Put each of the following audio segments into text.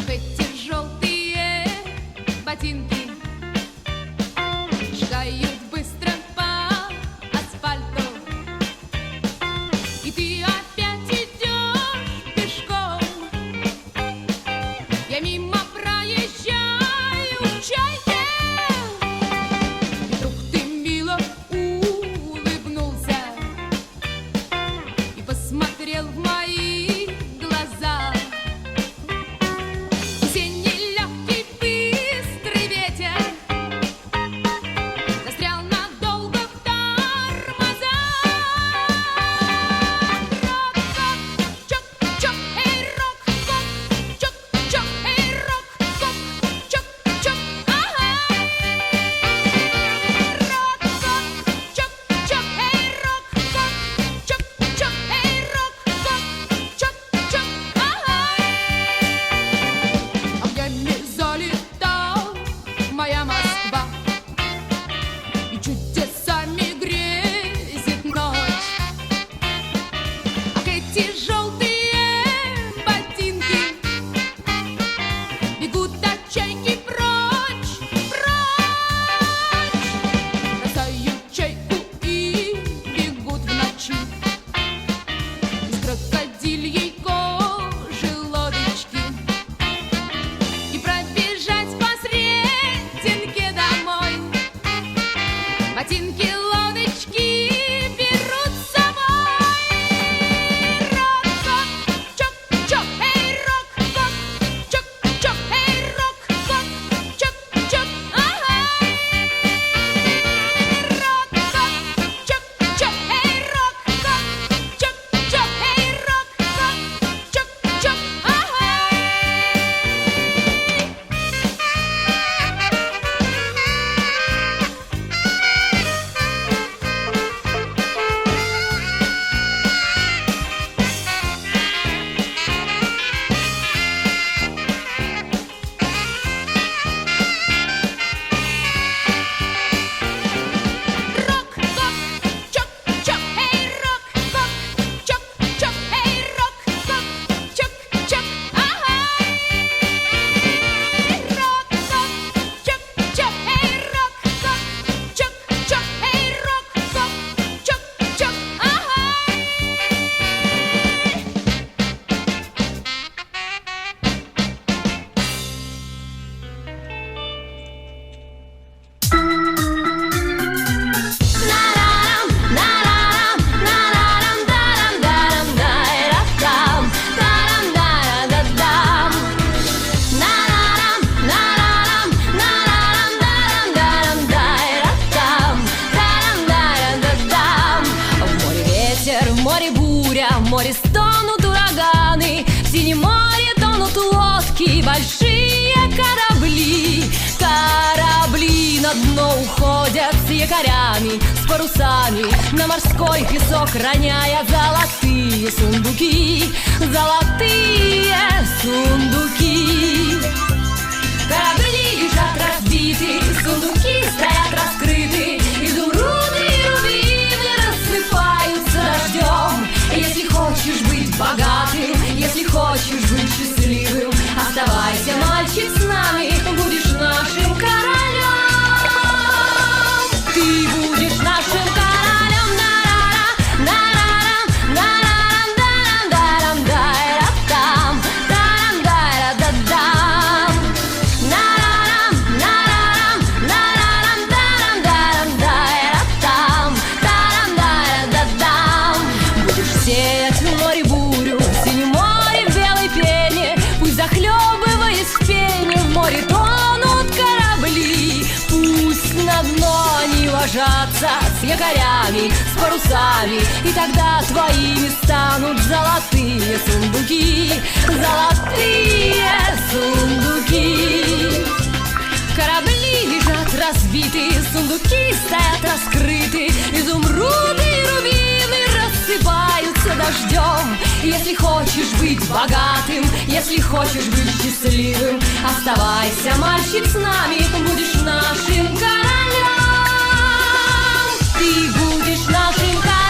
Эти желтые ботинки шагают быстро по асфальту, и ты опять идешь пешком. Я мимо проезжаю чайки, и вдруг ты мило улыбнулся и посмотрел в мои глаза. Осенний легкий быстрый ветер застрял надолго в тормозах. Рок-кок, чок-чок, эй, рок-кок, чок-чок, эй, рок-кок, чок-чок, ага. Рок-кок, чок-чок, эй, рок-кок, чок-чок, эй, рок-кок, чок-чок, ага. Огнями залетал моя Москва, и чудесами грезит ночь. Ах, эти желтые ботинки бегут от чайки прочь, прочь. Бросают чайку и бегут в ночи из крокодильей кожи лодочки. И пробежать по Сретенке домой ботинки лодочки берут с собой. Рок-кок, чок-чок, эй, рок-кок, чок-чок, эй, рок-кок, чок-чок, ага. Рок-кок, чок-чок, эй, рок-кок, чок-чок, эй, рок-кок, чок-чок, ага. Рок-кок, чок-чок, эй, рок-кок, чок-чок, эй, рок-кок, чок-чок, ага. Рок-кок, чок-чок, эй, рок-кок, чок-чок, эй, рок-кок, чок-чок, ага. В море ветер, в море буря, в море стонут ураганы, в синем море тонут лодки, большие корабли. Корабли на дно уходят с якорями, с парусами, на морской песок роняя золотые сундуки, золотые сундуки. Корабли лежат разбиты, сундуки стоят раскрыты, изумруды и рубины рассыпаются дождем. Если хочешь быть богатым, если хочешь быть счастливым, оставайся, мальчик, с нами, будешь нашим королем. Ты будешь нашим королем. Будешь сеять в море бурю, в синем море в белой пене, пусть захлебываясь в пене, в море тонут корабли. Пусть на дно они ложатся с якорями, с парусами, и тогда твоими станут золотые сундуки, золотые сундуки. Корабли лежат разбиты, сундуки стоят раскрыты, изумруды и рубины рассыпаются дождем. Если хочешь быть богатым, если хочешь быть счастливым, оставайся, мальчик, с нами, будешь нашим королем. Ты будешь нашим королем.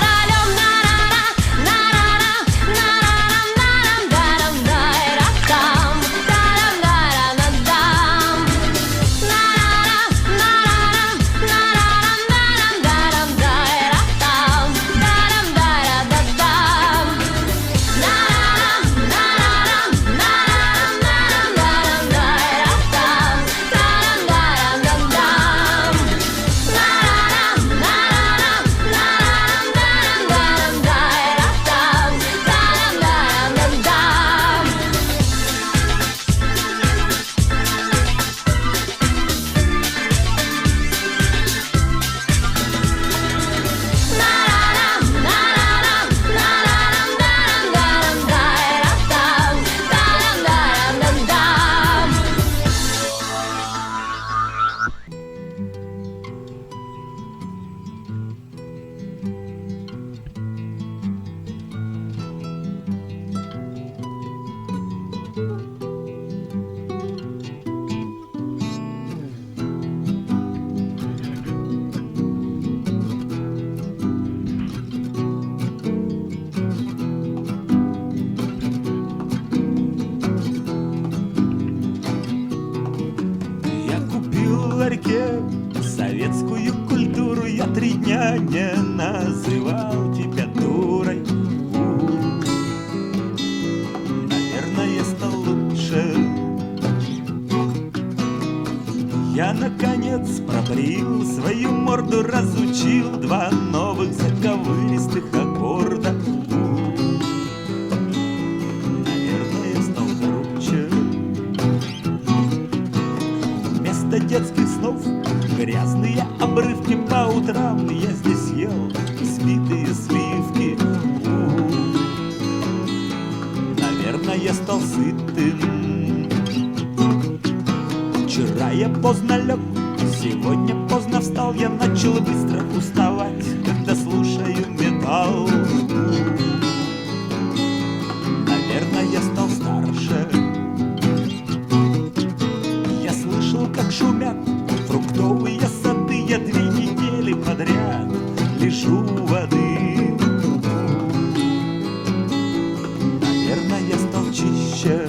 Советскую культуру я 3 дня не называл тебя дурой. Наверное, стал лучше. Я, наконец, пробрил свою морду, разучил 2 новых заковыристых аккорда. Наверное, стал круче. Вместо детских снов грязные обрывки по утрам я здесь ел сбитые сливки. Наверное, я стал сытым. Вчера я поздно лег, сегодня поздно встал. Я начал быстро уставать, когда слушаю металл. Наверное, я стал старше. Я слышал, как шумят фруктовые сады, я 2 недели подряд лежу у воды. Наверное, я стал чище.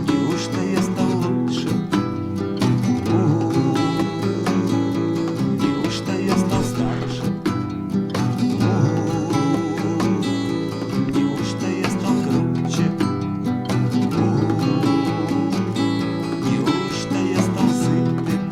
Неужто я стал лучше? Неужто я стал старше? Неужто я стал круче? Неужто я стал сытым?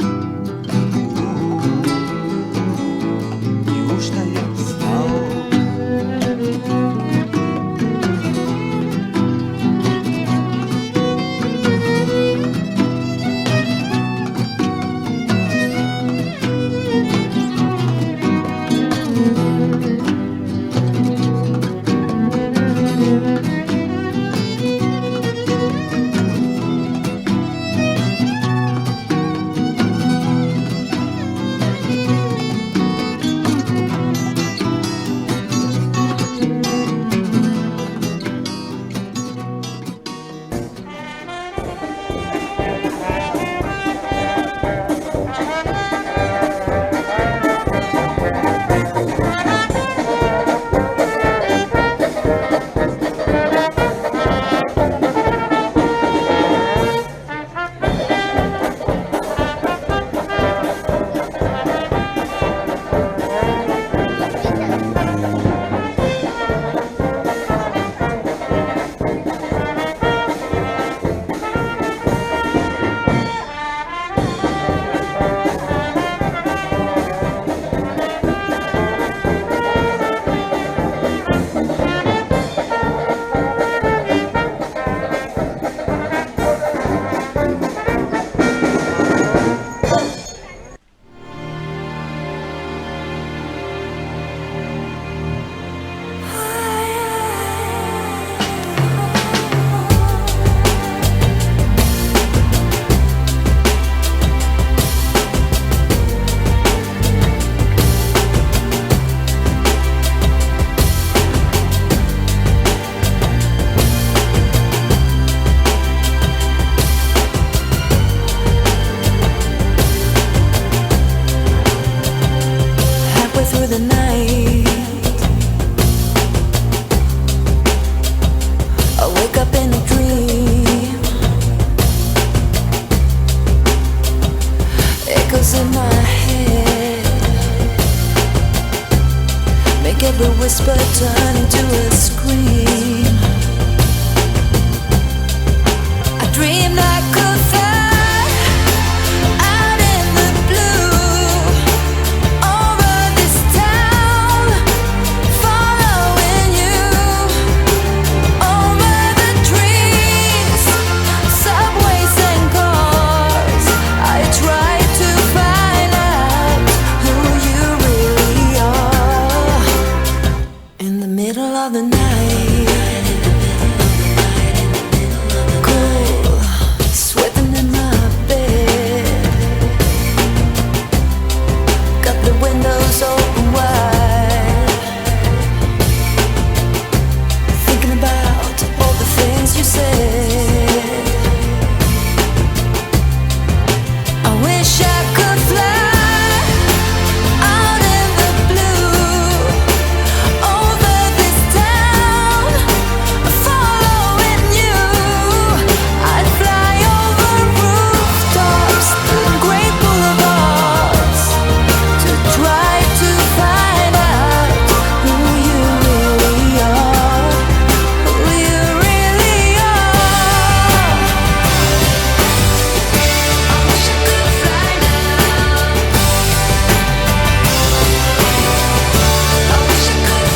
echoes in my head make every whisper turn into a scream. I dreamed I could fly out in the blue over this town, following you over the trees, subways and cars. I tried to find out who you really are. In the middle of the night, cool, sweating in my bed, got the windows open wide, thinking about all the things you said. I wish I could fly out in the blue over this town, following you. I'd fly over rooftops and great boulevards to try to find out who you really are, who you really are. I wish I could fly now. I wish I could fly now. I wish I could fly now.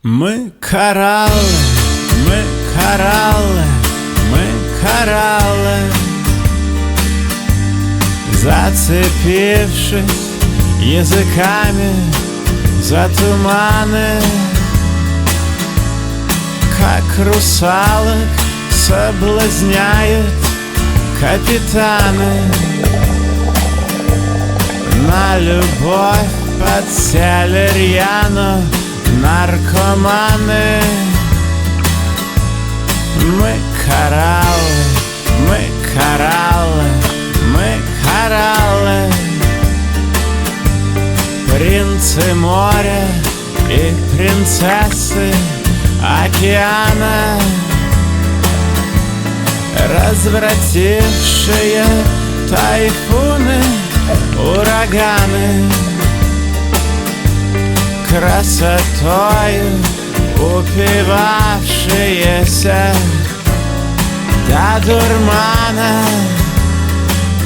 Мы кораллы, мы кораллы, мы кораллы, зацепившись языками за туманы, как русалок соблазняют капитаны. На любовь подсели рьяно наркоманы. Мы кораллы, мы кораллы, мы кораллы, принцы моря и принцессы океана, развратившие тайфуны, ураганы, красотою упивавшиеся до дурмана.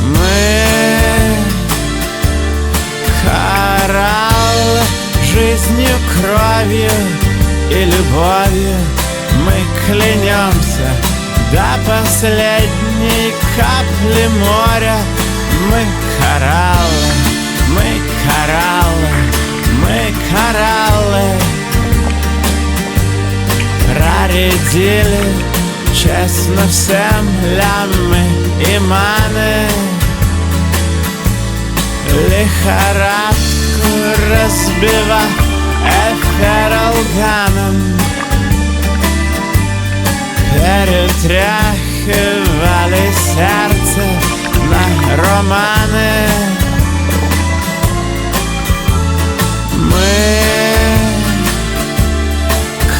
Мы кораллы, жизнью, кровью и любовью мы клянемся до последней капли моря. Мы кораллы, мы кораллы, мы кораллы, проредили честно всем лямы и маны, лихорадку разбивав эфиралганом, перетряхивали сердце на романы. Мы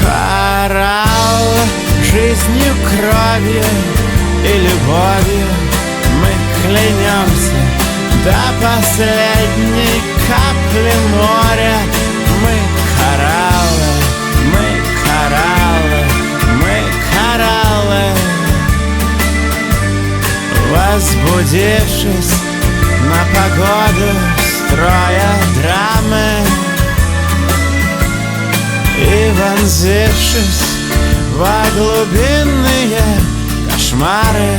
кораллы, жизнью, кровью и любовью мы клянемся до последней капли моря. Мы кораллы, мы кораллы, мы кораллы, возбудившись на погоду, строя драмы и вонзившись во глубинные кошмары.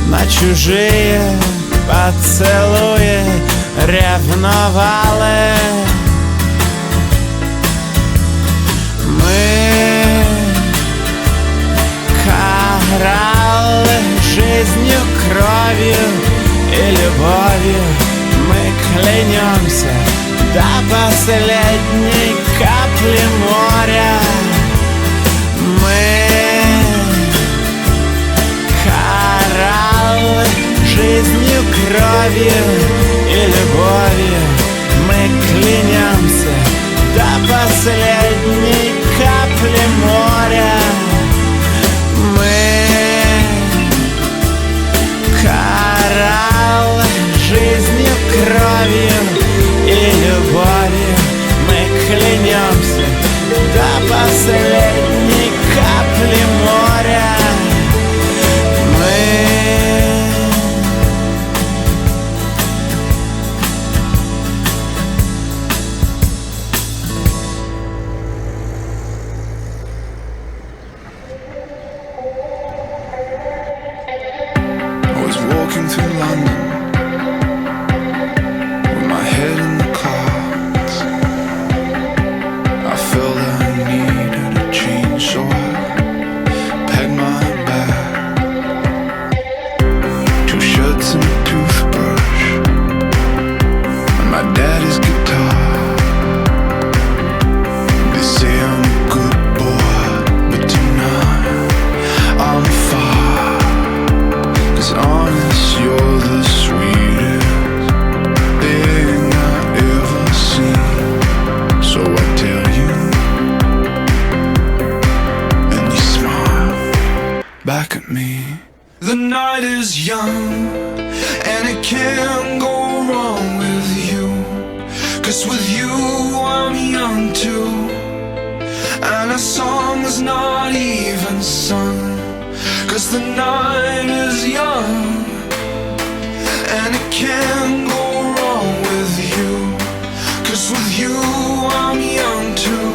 На а чужие поцелуи ревновали. Мы карали жизнью, кровью и любовью. Мы клянемся до последней капли моря. Мы карали жизнью, кровью и любовью. Мы клянемся до последней капли моря. Мы карали жизнью, кровью и любовью. Мы клянемся до последней капли моря. Walking through London with my head in the clouds. I felt I needed a change, so I packed my bag, 2 shirts and a toothbrush, and my daddy's guitar. They say I'm a good boy, but tonight I'm far. 'Cause honest, you're the sweetest thing I ever seen. So I tell you, and you smile back at me. The night is young, and it can't go wrong with you. 'Cause with you I'm young too, and our song is not even sung. 'Cause the night is young, and it can't go wrong with you. 'Cause with you I'm young too,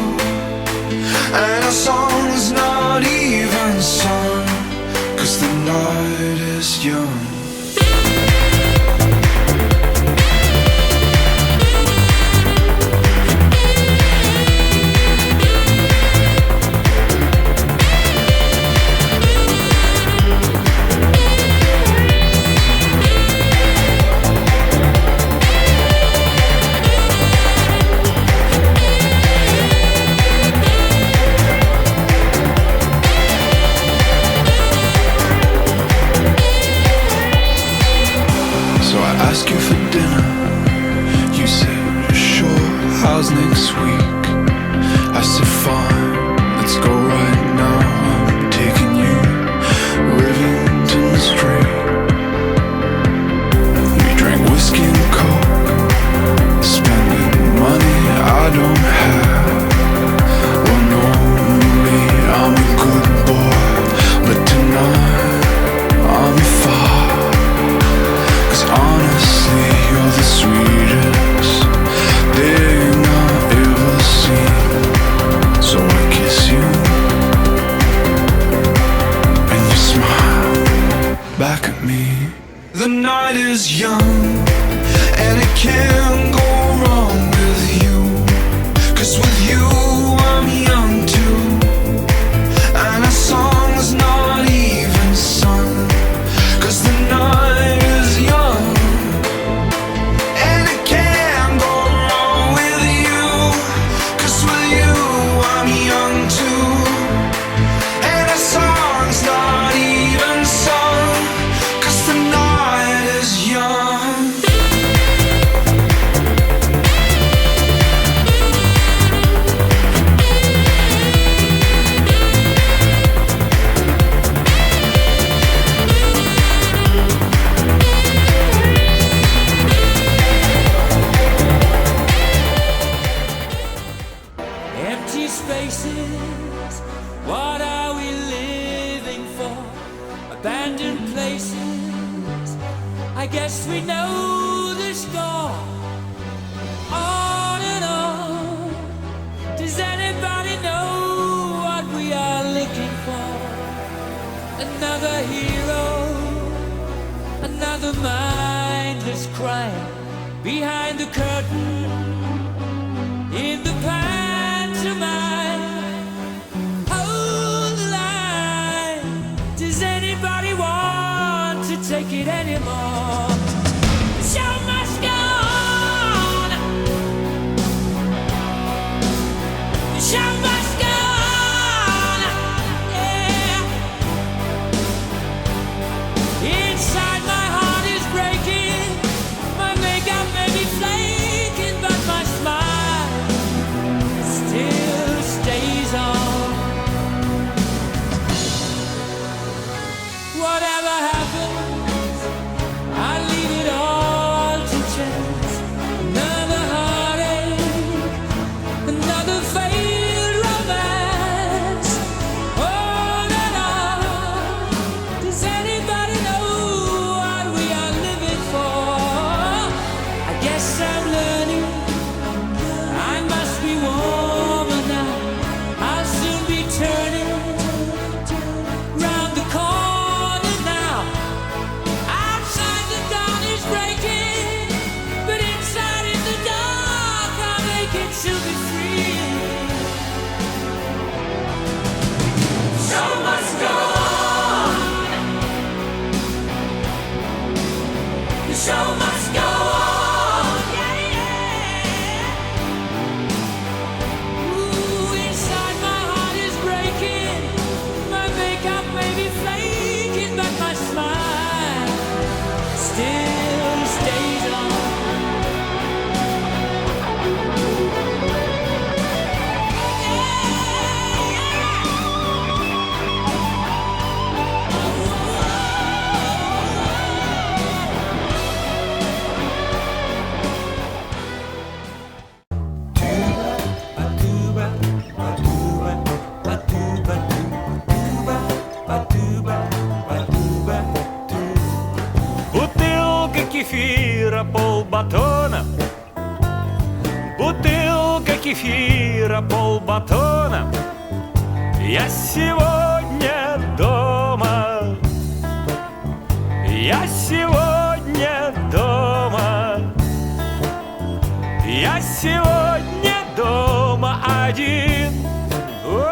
and our song is not even sung. 'Cause the night is young. So I asked you for dinner. You said, sure, how's next week? I said, fine, let's go right now. I'm taking you Rivington Street. We drank whiskey and coke, spending money I don't have. Well, normally I'm a good boy, but tonight I'm far. Honestly, you're the sweetest thing I've ever seen. So I kiss you, and you smile back at me. The night is young, and it can't go wrong with you. 'Cause with you I'm young too, and our song is not even sung. 'Cause the night is young, and it can't go wrong with you. 'Cause with you I'm young too, and our song's not even sung. 'Cause the night is young. Empty spaces, what are we living for? Abandoned places, I guess we know the score. On and on, does anybody know what we are looking for? Another hero, another mindless crime behind the curtain in the pantomime. Hold the line. Does anybody want to take it anymore? The show must go on. The show must go on. Yeah. Inside my heart is breaking. My makeup may be flaking, but my smile still stays on. Whatever happens, I leave it all to chance. Another heartache, another failed romance. On and on. Does anybody know what we are living for? I guess I'm learning. I must be warmer now. I'll soon be turning round the corner now. Outside the dawn is breaking, but inside in the dark I'll make it to be free. Show must go on. The show must go on. Yeah, yeah. Ooh, inside my heart is breaking. My makeup may be flaking, but my smile still stays on. Бутылка кефира, полбатона. Бутылка кефира, полбатона. Я сегодня дома. Я сегодня дома. Я сегодня дома один. О!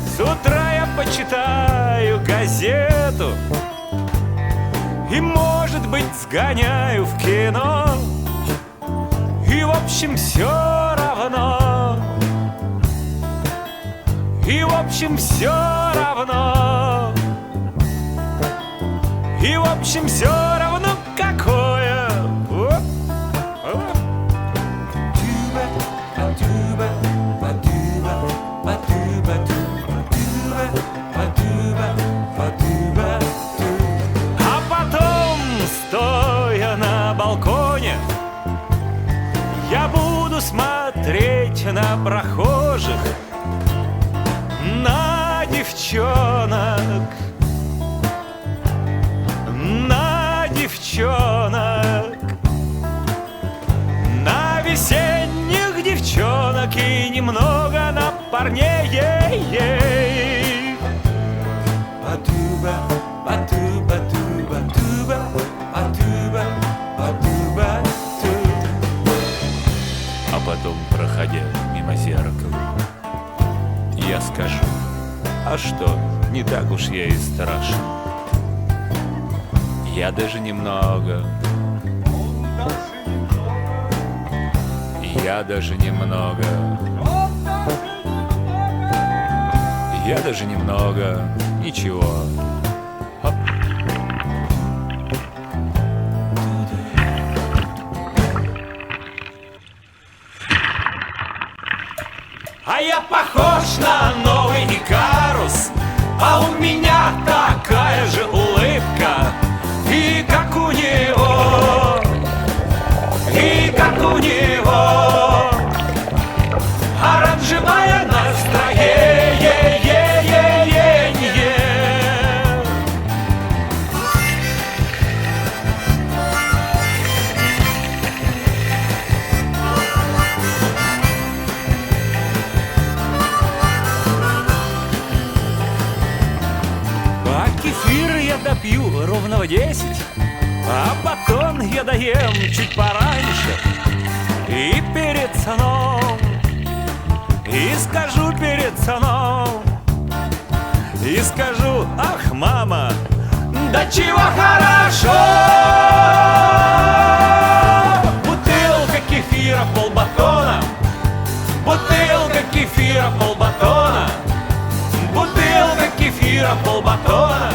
С утра я почитаю газету и, может быть, сгоняю в кино. И, в общем, все равно. И, в общем, все равно. И, в общем, все равно какое. О, о. А потом, стоя на балконе, я буду смотреть на прохожих, на девчонок, на девчонок, на весенних девчонок и немного на парней. А потом, проходя мимо зеркала, я скажу: а что, не так уж я и страшен. Я даже немного. Я даже немного. Я даже немного. Ничего. Хоп. А я похож на новый Икарус, а у меня такая же улыбка. И как у него, и как у него оранжевое настроение. пью ровно в 10, а батон я доем чуть пораньше. И перед сном, и скажу перед сном, и скажу: ах, мама, да чего хорошо! Бутылка кефира, полбатона, бутылка кефира, полбатона, бутылка кефира, полбатона.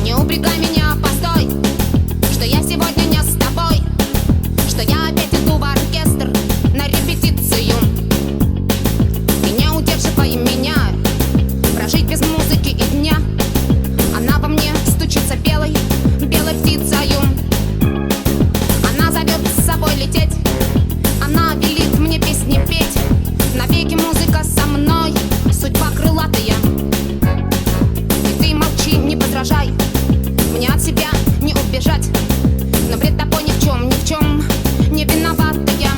Не упрекай меня, постой, что я сегодня не с тобой, что я опять иду в оркестр на репетицию. И не удерживай меня прожить без музыки и дня. Она во мне стучится белой, белой птицею. Она зовет с собой лететь, она велит мне песни петь. Навеки музыка со мной, судьба крылатая. И ты молчи, не подражай, мне от себя не убежать. Но пред тобой ни в чем не виновата я.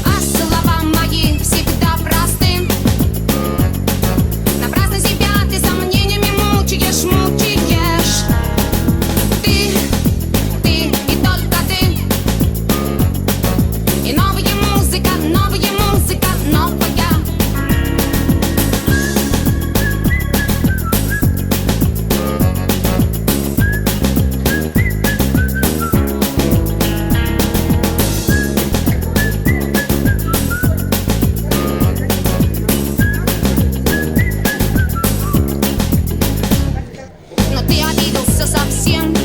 А слова мои всегда просты. Напрасно себя ты сомнениями мучаешь. Ты и только ты. И новая музыка, новая. Но ты обиделся совсем.